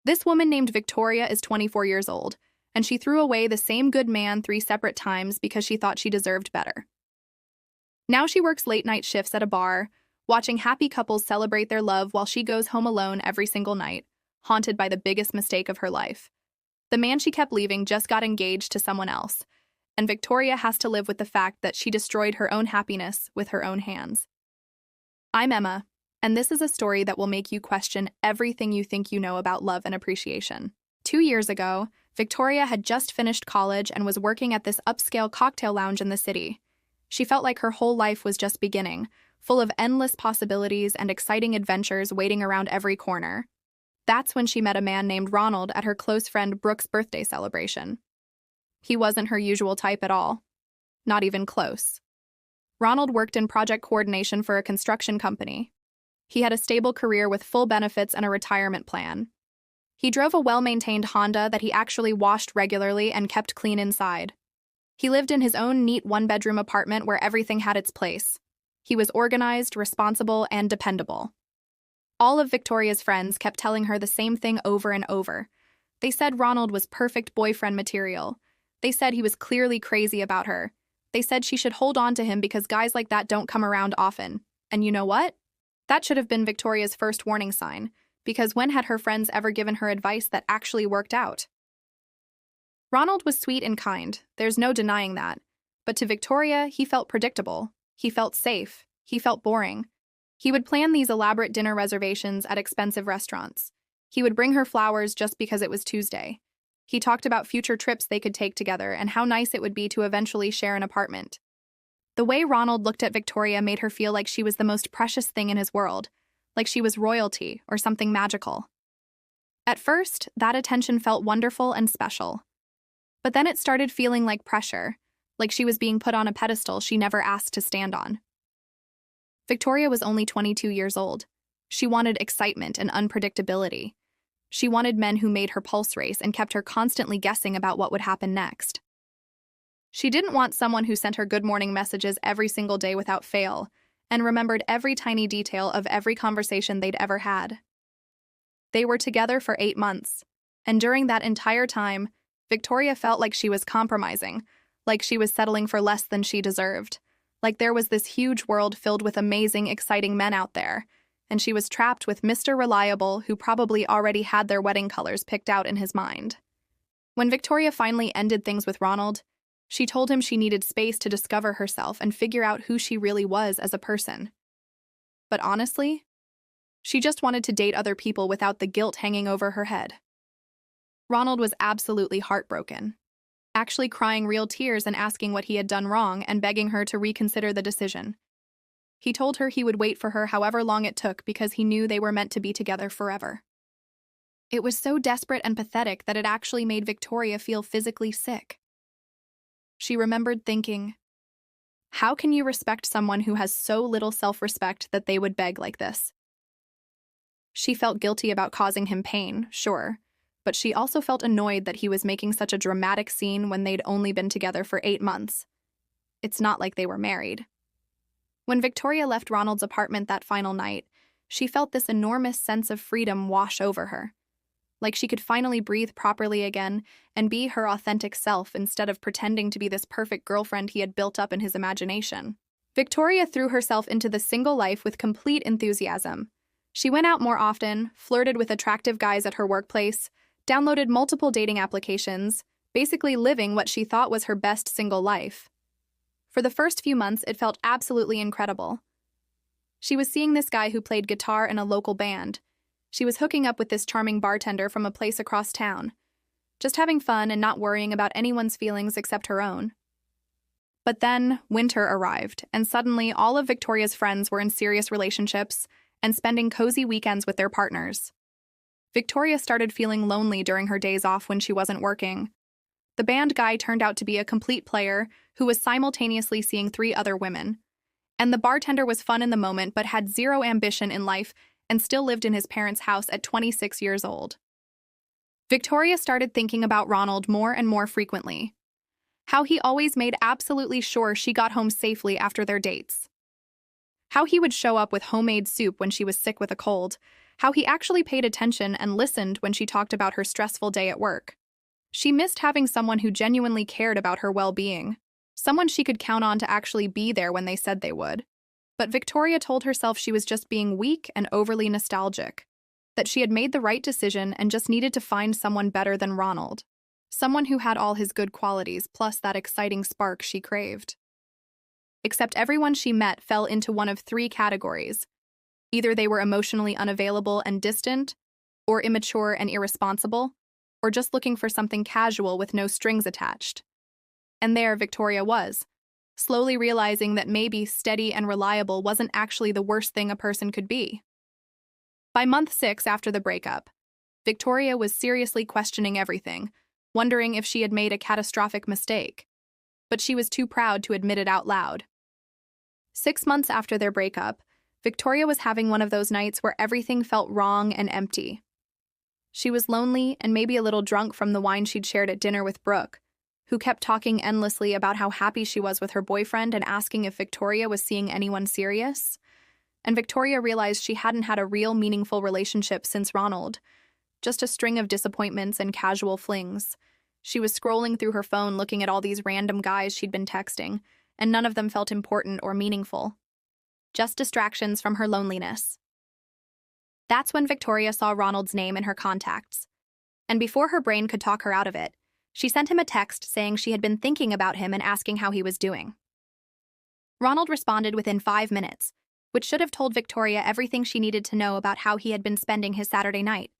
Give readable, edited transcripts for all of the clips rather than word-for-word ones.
This woman named Victoria is 24 years old, and she threw away the same good man 3 separate times because she thought she deserved better. Now she works late-night shifts at a bar, watching happy couples celebrate their love while she goes home alone every single night, haunted by the biggest mistake of her life. The man she kept leaving just got engaged to someone else, and Victoria has to live with the fact that she destroyed her own happiness with her own hands. I'm Emma, and this is a story that will make you question everything you think you know about love and appreciation. 2 years ago, Victoria had just finished college and was working at this upscale cocktail lounge in the city. She felt like her whole life was just beginning, full of endless possibilities and exciting adventures waiting around every corner. That's when she met a man named Ronald at her close friend Brooke's birthday celebration. He wasn't her usual type at all. Not even close. Ronald worked in project coordination for a construction company. He had a stable career with full benefits and a retirement plan. He drove a well-maintained Honda that he actually washed regularly and kept clean inside. He lived in his own neat one-bedroom apartment where everything had its place. He was organized, responsible, and dependable. All of Victoria's friends kept telling her the same thing over and over. They said Ronald was perfect boyfriend material. They said he was clearly crazy about her. They said she should hold on to him because guys like that don't come around often. And you know what? That should have been Victoria's first warning sign, because when had her friends ever given her advice that actually worked out? Ronald was sweet and kind, there's no denying that. But to Victoria, he felt predictable. He felt safe. He felt boring. He would plan these elaborate dinner reservations at expensive restaurants. He would bring her flowers just because it was Tuesday. He talked about future trips they could take together and how nice it would be to eventually share an apartment. The way Ronald looked at Victoria made her feel like she was the most precious thing in his world, like she was royalty or something magical. At first, that attention felt wonderful and special. But then it started feeling like pressure, like she was being put on a pedestal she never asked to stand on. Victoria was only 22 years old. She wanted excitement and unpredictability. She wanted men who made her pulse race and kept her constantly guessing about what would happen next. She didn't want someone who sent her good morning messages every single day without fail and remembered every tiny detail of every conversation they'd ever had. They were together for 8 months, and during that entire time, Victoria felt like she was compromising, like she was settling for less than she deserved, like there was this huge world filled with amazing, exciting men out there, and she was trapped with Mr. Reliable, who probably already had their wedding colors picked out in his mind. When Victoria finally ended things with Ronald, she told him she needed space to discover herself and figure out who she really was as a person. But honestly, she just wanted to date other people without the guilt hanging over her head. Ronald was absolutely heartbroken, actually crying real tears and asking what he had done wrong and begging her to reconsider the decision. He told her he would wait for her however long it took because he knew they were meant to be together forever. It was so desperate and pathetic that it actually made Victoria feel physically sick. She remembered thinking, how can you respect someone who has so little self-respect that they would beg like this? She felt guilty about causing him pain, sure, but she also felt annoyed that he was making such a dramatic scene when they'd only been together for 8 months. It's not like they were married. When Victoria left Ronald's apartment that final night, she felt this enormous sense of freedom wash over her, like she could finally breathe properly again and be her authentic self instead of pretending to be this perfect girlfriend he had built up in his imagination. Victoria threw herself into the single life with complete enthusiasm. She went out more often, flirted with attractive guys at her workplace, downloaded multiple dating applications, basically living what she thought was her best single life. For the first few months, it felt absolutely incredible. She was seeing this guy who played guitar in a local band. She was hooking up with this charming bartender from a place across town, just having fun and not worrying about anyone's feelings except her own. But then, winter arrived, and suddenly all of Victoria's friends were in serious relationships and spending cozy weekends with their partners. Victoria started feeling lonely during her days off when she wasn't working. The band guy turned out to be a complete player who was simultaneously seeing 3 other women. And the bartender was fun in the moment but had zero ambition in life and still lived in his parents' house at 26 years old. Victoria started thinking about Ronald more and more frequently. How he always made absolutely sure she got home safely after their dates. How he would show up with homemade soup when she was sick with a cold. how he actually paid attention and listened when she talked about her stressful day at work. She missed having someone who genuinely cared about her well-being, someone she could count on to actually be there when they said they would. But Victoria told herself she was just being weak and overly nostalgic, that she had made the right decision and just needed to find someone better than Ronald, someone who had all his good qualities plus that exciting spark she craved. Except everyone she met fell into one of three categories. Either they were emotionally unavailable and distant, or immature and irresponsible, or just looking for something casual with no strings attached. And there Victoria was, slowly realizing that maybe steady and reliable wasn't actually the worst thing a person could be. By month 6 after the breakup, Victoria was seriously questioning everything, wondering if she had made a catastrophic mistake. But she was too proud to admit it out loud. 6 months after their breakup, Victoria was having one of those nights where everything felt wrong and empty. She was lonely and maybe a little drunk from the wine she'd shared at dinner with Brooke, who kept talking endlessly about how happy she was with her boyfriend and asking if Victoria was seeing anyone serious. And Victoria realized she hadn't had a real meaningful relationship since Ronald, just a string of disappointments and casual flings. She was scrolling through her phone looking at all these random guys she'd been texting, and none of them felt important or meaningful. Just distractions from her loneliness. That's when Victoria saw Ronald's name in her contacts. And before her brain could talk her out of it, she sent him a text saying she had been thinking about him and asking how he was doing. Ronald responded within 5 minutes, which should have told Victoria everything she needed to know about how he had been spending his Saturday night.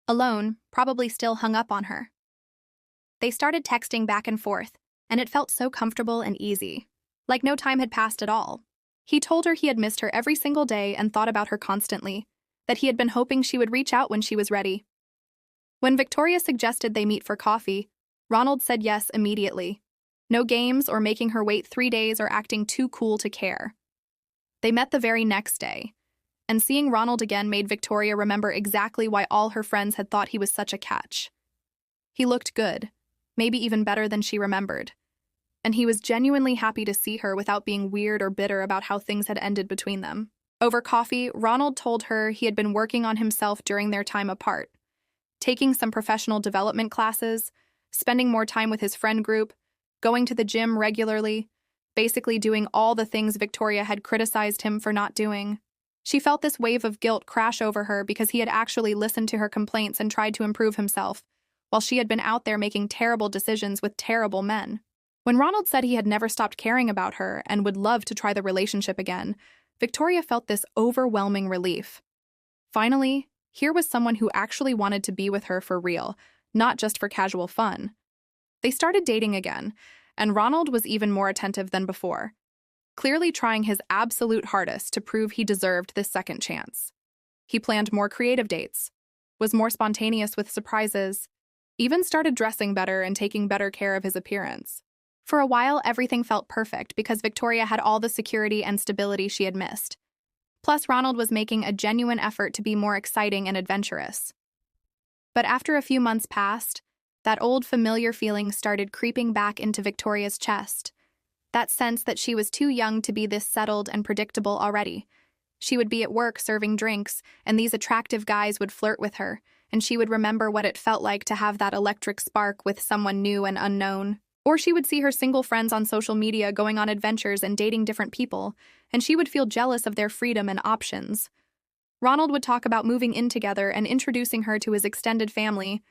Alone, probably still hung up on her. They started texting back and forth, and it felt so comfortable and easy, like no time had passed at all. He told her he had missed her every single day and thought about her constantly, that he had been hoping she would reach out when she was ready. When Victoria suggested they meet for coffee, Ronald said yes immediately. No games or making her wait 3 days or acting too cool to care. They met the very next day, and seeing Ronald again made Victoria remember exactly why all her friends had thought he was such a catch. He looked good, maybe even better than she remembered, and he was genuinely happy to see her without being weird or bitter about how things had ended between them. Over coffee, Ronald told her he had been working on himself during their time apart, taking some professional development classes, spending more time with his friend group, going to the gym regularly, basically doing all the things Victoria had criticized him for not doing. She felt this wave of guilt crash over her because he had actually listened to her complaints and tried to improve himself, while she had been out there making terrible decisions with terrible men. When Ronald said he had never stopped caring about her and would love to try the relationship again, Victoria felt this overwhelming relief. Finally, here was someone who actually wanted to be with her for real, not just for casual fun. They started dating again, and Ronald was even more attentive than before, clearly trying his absolute hardest to prove he deserved this second chance. He planned more creative dates, was more spontaneous with surprises, even started dressing better and taking better care of his appearance. For a while, everything felt perfect because Victoria had all the security and stability she had missed. Plus, Ronald was making a genuine effort to be more exciting and adventurous. But after a few months passed, that old familiar feeling started creeping back into Victoria's chest. That sense that she was too young to be this settled and predictable already. She would be at work serving drinks, and these attractive guys would flirt with her, and she would remember what it felt like to have that electric spark with someone new and unknown. Or she would see her single friends on social media going on adventures and dating different people, and she would feel jealous of their freedom and options. Ronald would talk about moving in together and introducing her to his extended family,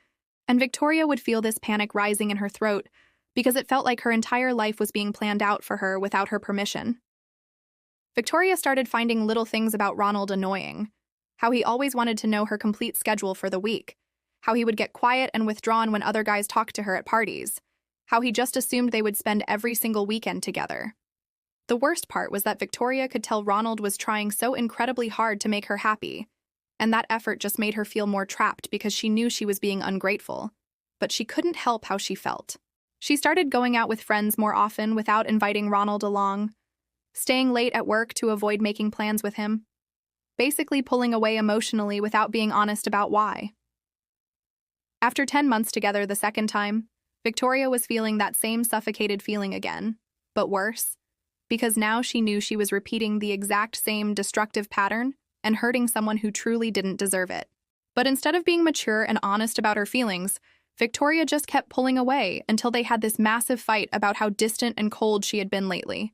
and Victoria would feel this panic rising in her throat because it felt like her entire life was being planned out for her without her permission. Victoria started finding little things about Ronald annoying. How he always wanted to know her complete schedule for the week. How he would get quiet and withdrawn when other guys talked to her at parties. How he just assumed they would spend every single weekend together. The worst part was that Victoria could tell Ronald was trying so incredibly hard to make her happy, and that effort just made her feel more trapped because she knew she was being ungrateful. But she couldn't help how she felt. She started going out with friends more often without inviting Ronald along, staying late at work to avoid making plans with him, basically pulling away emotionally without being honest about why. After 10 months together the second time, Victoria was feeling that same suffocated feeling again, but worse, because now she knew she was repeating the exact same destructive pattern, and hurting someone who truly didn't deserve it. But instead of being mature and honest about her feelings, Victoria just kept pulling away until they had this massive fight about how distant and cold she had been lately.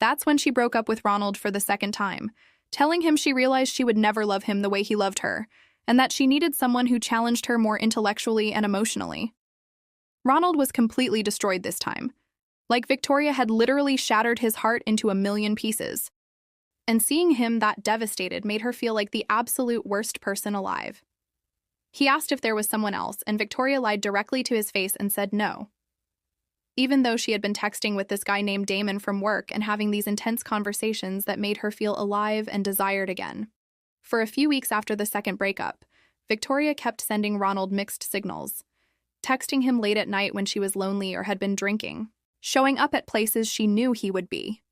That's when she broke up with Ronald for the second time, telling him she realized she would never love him the way he loved her, and that she needed someone who challenged her more intellectually and emotionally. Ronald was completely destroyed this time. Like Victoria had literally shattered his heart into a million pieces. And seeing him that devastated made her feel like the absolute worst person alive. He asked if there was someone else, and Victoria lied directly to his face and said no. Even though she had been texting with this guy named Damon from work and having these intense conversations that made her feel alive and desired again. For a few weeks after the second breakup, Victoria kept sending Ronald mixed signals, texting him late at night when she was lonely or had been drinking, showing up at places she knew he would be,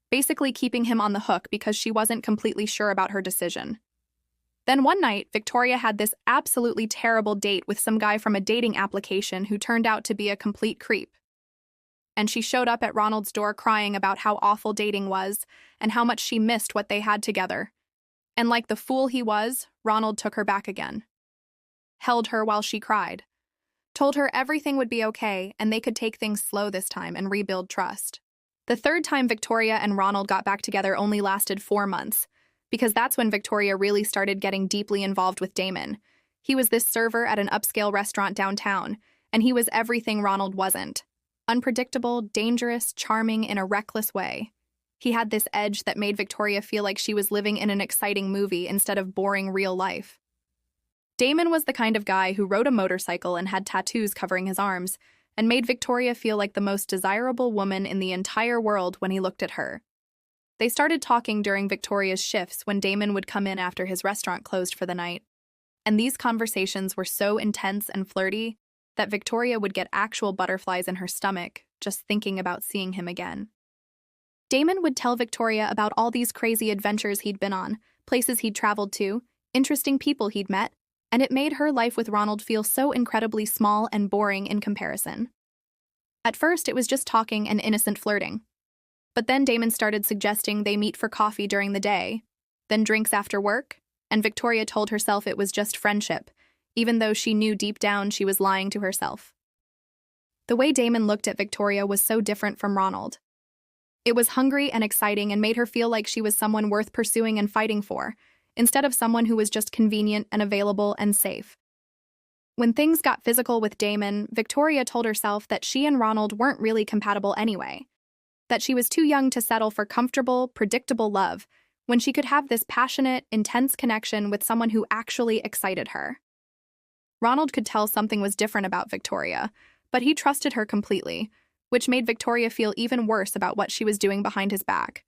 basically keeping him on the hook because she wasn't completely sure about her decision. Then one night, Victoria had this absolutely terrible date with some guy from a dating application who turned out to be a complete creep. And she showed up at Ronald's door crying about how awful dating was and how much she missed what they had together. And like the fool he was, Ronald took her back again. Held her while she cried. Told her everything would be okay and they could take things slow this time and rebuild trust. The third time Victoria and Ronald got back together only lasted 4 months, because that's when Victoria really started getting deeply involved with Damon. He was this server at an upscale restaurant downtown, and he was everything Ronald wasn't. Unpredictable, dangerous, charming in a reckless way. He had this edge that made Victoria feel like she was living in an exciting movie instead of boring real life. Damon was the kind of guy who rode a motorcycle and had tattoos covering his arms, and made Victoria feel like the most desirable woman in the entire world when he looked at her. They started talking during Victoria's shifts when Damon would come in after his restaurant closed for the night. And these conversations were so intense and flirty that Victoria would get actual butterflies in her stomach just thinking about seeing him again. Damon would tell Victoria about all these crazy adventures he'd been on, places he'd traveled to, interesting people he'd met, and it made her life with Ronald feel so incredibly small and boring in comparison. At first, it was just talking and innocent flirting. But then Damon started suggesting they meet for coffee during the day, then drinks after work, and Victoria told herself it was just friendship, even though she knew deep down she was lying to herself. The way Damon looked at Victoria was so different from Ronald. It was hungry and exciting and made her feel like she was someone worth pursuing and fighting for, instead of someone who was just convenient and available and safe. When things got physical with Damon, Victoria told herself that she and Ronald weren't really compatible anyway, that she was too young to settle for comfortable, predictable love when she could have this passionate, intense connection with someone who actually excited her. Ronald could tell something was different about Victoria, but he trusted her completely, which made Victoria feel even worse about what she was doing behind his back.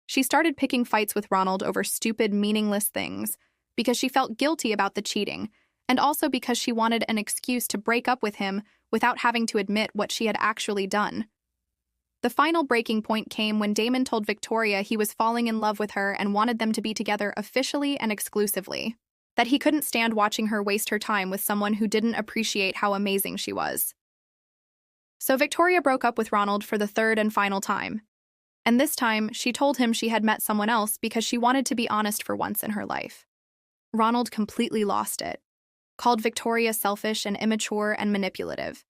She started picking fights with Ronald over stupid, meaningless things because she felt guilty about the cheating, and also because she wanted an excuse to break up with him without having to admit what she had actually done. The final breaking point came when Damon told Victoria he was falling in love with her and wanted them to be together officially and exclusively, that he couldn't stand watching her waste her time with someone who didn't appreciate how amazing she was. So Victoria broke up with Ronald for the third and final time. And this time, she told him she had met someone else because she wanted to be honest for once in her life. Ronald completely lost it, called Victoria selfish and immature and manipulative.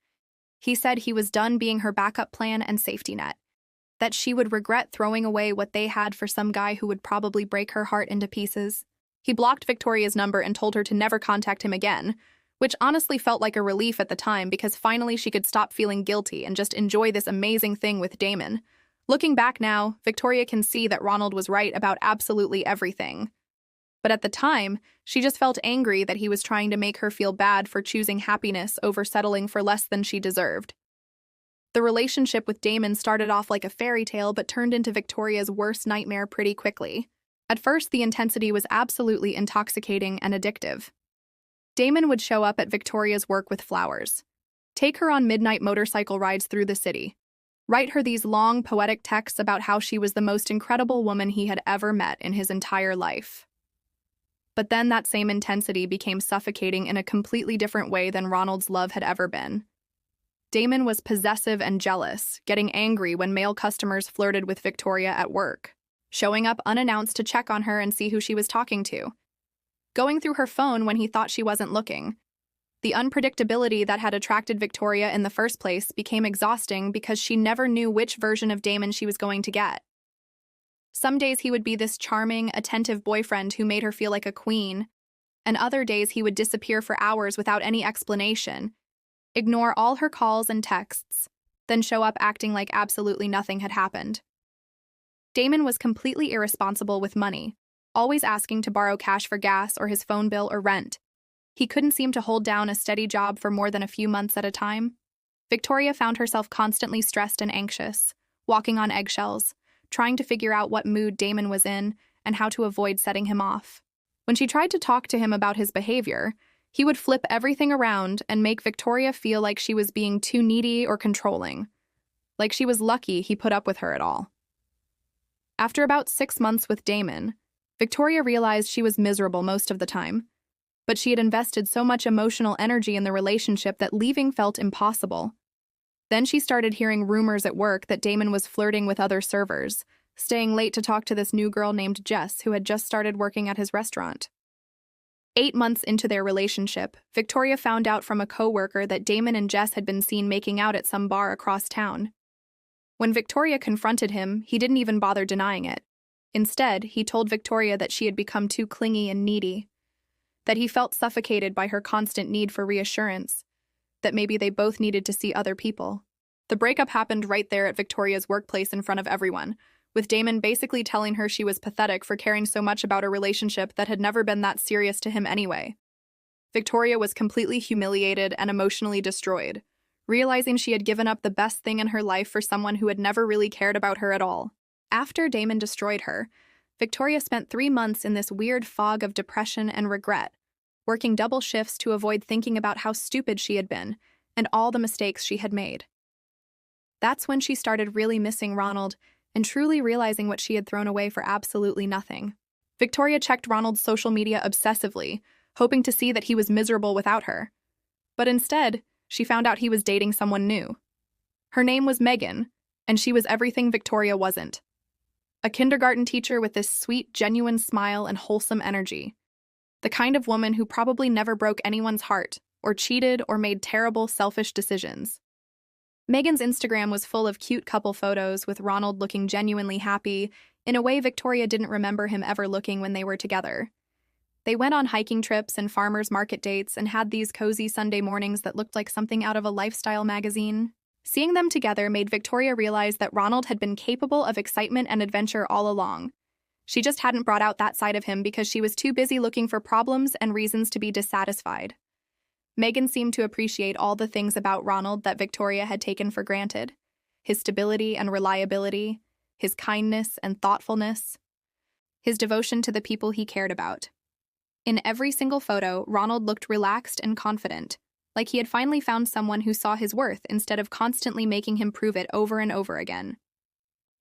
He said he was done being her backup plan and safety net, that she would regret throwing away what they had for some guy who would probably break her heart into pieces. He blocked Victoria's number and told her to never contact him again, which honestly felt like a relief at the time because finally she could stop feeling guilty and just enjoy this amazing thing with Damon. Looking back now, Victoria can see that Ronald was right about absolutely everything. But at the time, she just felt angry that he was trying to make her feel bad for choosing happiness over settling for less than she deserved. The relationship with Damon started off like a fairy tale but turned into Victoria's worst nightmare pretty quickly. At first, the intensity was absolutely intoxicating and addictive. Damon would show up at Victoria's work with flowers, take her on midnight motorcycle rides through the city, write her these long, poetic texts about how she was the most incredible woman he had ever met in his entire life. But then that same intensity became suffocating in a completely different way than Ronald's love had ever been. Damon was possessive and jealous, getting angry when male customers flirted with Victoria at work, showing up unannounced to check on her and see who she was talking to, going through her phone when he thought she wasn't looking. The unpredictability that had attracted Victoria in the first place became exhausting because she never knew which version of Damon she was going to get. Some days he would be this charming, attentive boyfriend who made her feel like a queen, and other days he would disappear for hours without any explanation, ignore all her calls and texts, then show up acting like absolutely nothing had happened. Damon was completely irresponsible with money, always asking to borrow cash for gas or his phone bill or rent. He couldn't seem to hold down a steady job for more than a few months at a time. Victoria found herself constantly stressed and anxious, walking on eggshells, trying to figure out what mood Damon was in and how to avoid setting him off. When she tried to talk to him about his behavior, he would flip everything around and make Victoria feel like she was being too needy or controlling, like she was lucky he put up with her at all. After about 6 months with Damon, Victoria realized she was miserable most of the time, but she had invested so much emotional energy in the relationship that leaving felt impossible. Then she started hearing rumors at work that Damon was flirting with other servers, staying late to talk to this new girl named Jess who had just started working at his restaurant. 8 months into their relationship, Victoria found out from a coworker that Damon and Jess had been seen making out at some bar across town. When Victoria confronted him, he didn't even bother denying it. Instead, he told Victoria that she had become too clingy and needy, that he felt suffocated by her constant need for reassurance, that maybe they both needed to see other people. The breakup happened right there at Victoria's workplace in front of everyone, with Damon basically telling her she was pathetic for caring so much about a relationship that had never been that serious to him anyway. Victoria was completely humiliated and emotionally destroyed, realizing she had given up the best thing in her life for someone who had never really cared about her at all. After Damon destroyed her, Victoria spent 3 months in this weird fog of depression and regret, working double shifts to avoid thinking about how stupid she had been and all the mistakes she had made. That's when she started really missing Ronald and truly realizing what she had thrown away for absolutely nothing. Victoria checked Ronald's social media obsessively, hoping to see that he was miserable without her. But instead, she found out he was dating someone new. Her name was Megan, and she was everything Victoria wasn't. A kindergarten teacher with this sweet, genuine smile and wholesome energy. The kind of woman who probably never broke anyone's heart, or cheated, or made terrible, selfish decisions. Megan's Instagram was full of cute couple photos with Ronald looking genuinely happy, in a way Victoria didn't remember him ever looking when they were together. They went on hiking trips and farmers market dates and had these cozy Sunday mornings that looked like something out of a lifestyle magazine. Seeing them together made Victoria realize that Ronald had been capable of excitement and adventure all along. She just hadn't brought out that side of him because she was too busy looking for problems and reasons to be dissatisfied. Megan seemed to appreciate all the things about Ronald that Victoria had taken for granted: his stability and reliability, his kindness and thoughtfulness, his devotion to the people he cared about. In every single photo, Ronald looked relaxed and confident, like he had finally found someone who saw his worth instead of constantly making him prove it over and over again.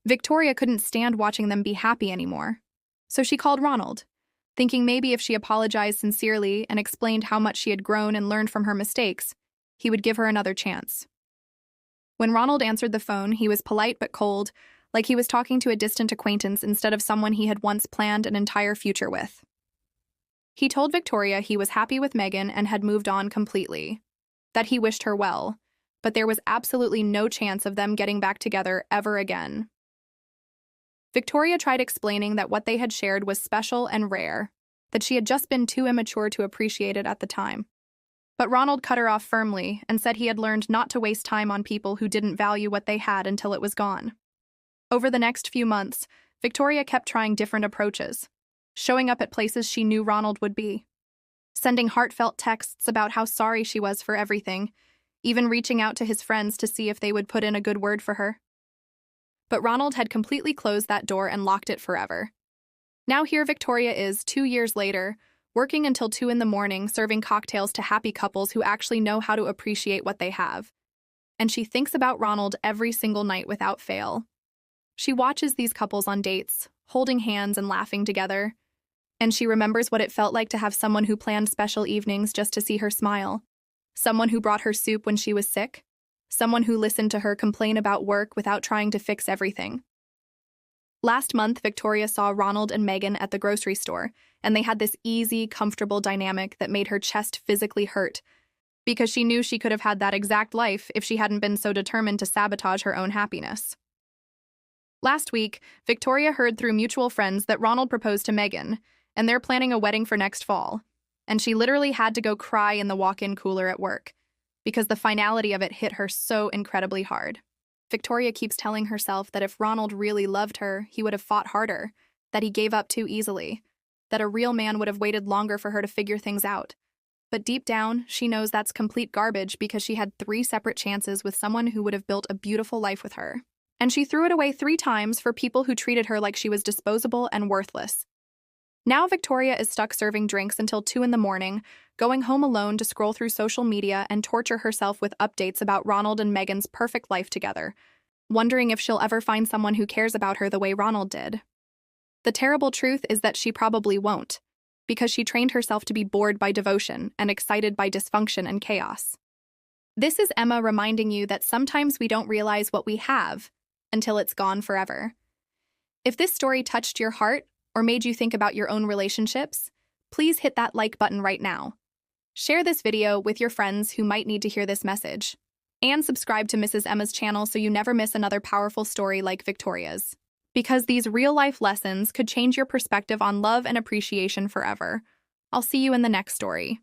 Victoria couldn't stand watching them be happy anymore, so she called Ronald, thinking maybe if she apologized sincerely and explained how much she had grown and learned from her mistakes, he would give her another chance. When Ronald answered the phone, he was polite but cold, like he was talking to a distant acquaintance instead of someone he had once planned an entire future with. He told Victoria he was happy with Megan and had moved on completely, that he wished her well, but there was absolutely no chance of them getting back together ever again. Victoria tried explaining that what they had shared was special and rare, that she had just been too immature to appreciate it at the time. But Ronald cut her off firmly and said he had learned not to waste time on people who didn't value what they had until it was gone. Over the next few months, Victoria kept trying different approaches, showing up at places she knew Ronald would be, sending heartfelt texts about how sorry she was for everything, even reaching out to his friends to see if they would put in a good word for her. But Ronald had completely closed that door and locked it forever. Now here Victoria is, 2 years later, working until 2 in the morning, serving cocktails to happy couples who actually know how to appreciate what they have. And she thinks about Ronald every single night without fail. She watches these couples on dates, holding hands and laughing together, and she remembers what it felt like to have someone who planned special evenings just to see her smile, someone who brought her soup when she was sick, someone who listened to her complain about work without trying to fix everything. Last month, Victoria saw Ronald and Megan at the grocery store, and they had this easy, comfortable dynamic that made her chest physically hurt because she knew she could have had that exact life if she hadn't been so determined to sabotage her own happiness. Last week, Victoria heard through mutual friends that Ronald proposed to Megan, and they're planning a wedding for next fall. And she literally had to go cry in the walk-in cooler at work because the finality of it hit her so incredibly hard. Victoria keeps telling herself that if Ronald really loved her, he would have fought harder, that he gave up too easily, that a real man would have waited longer for her to figure things out. But deep down, she knows that's complete garbage because she had 3 separate chances with someone who would have built a beautiful life with her. And she threw it away 3 times for people who treated her like she was disposable and worthless. Now Victoria is stuck serving drinks until 2 in the morning, going home alone to scroll through social media and torture herself with updates about Ronald and Megan's perfect life together, wondering if she'll ever find someone who cares about her the way Ronald did. The terrible truth is that she probably won't, because she trained herself to be bored by devotion and excited by dysfunction and chaos. This is Emma reminding you that sometimes we don't realize what we have until it's gone forever. If this story touched your heart or made you think about your own relationships, please hit that like button right now. Share this video with your friends who might need to hear this message. And subscribe to Mrs. Emma's channel so you never miss another powerful story like Victoria's. Because these real-life lessons could change your perspective on love and appreciation forever. I'll see you in the next story.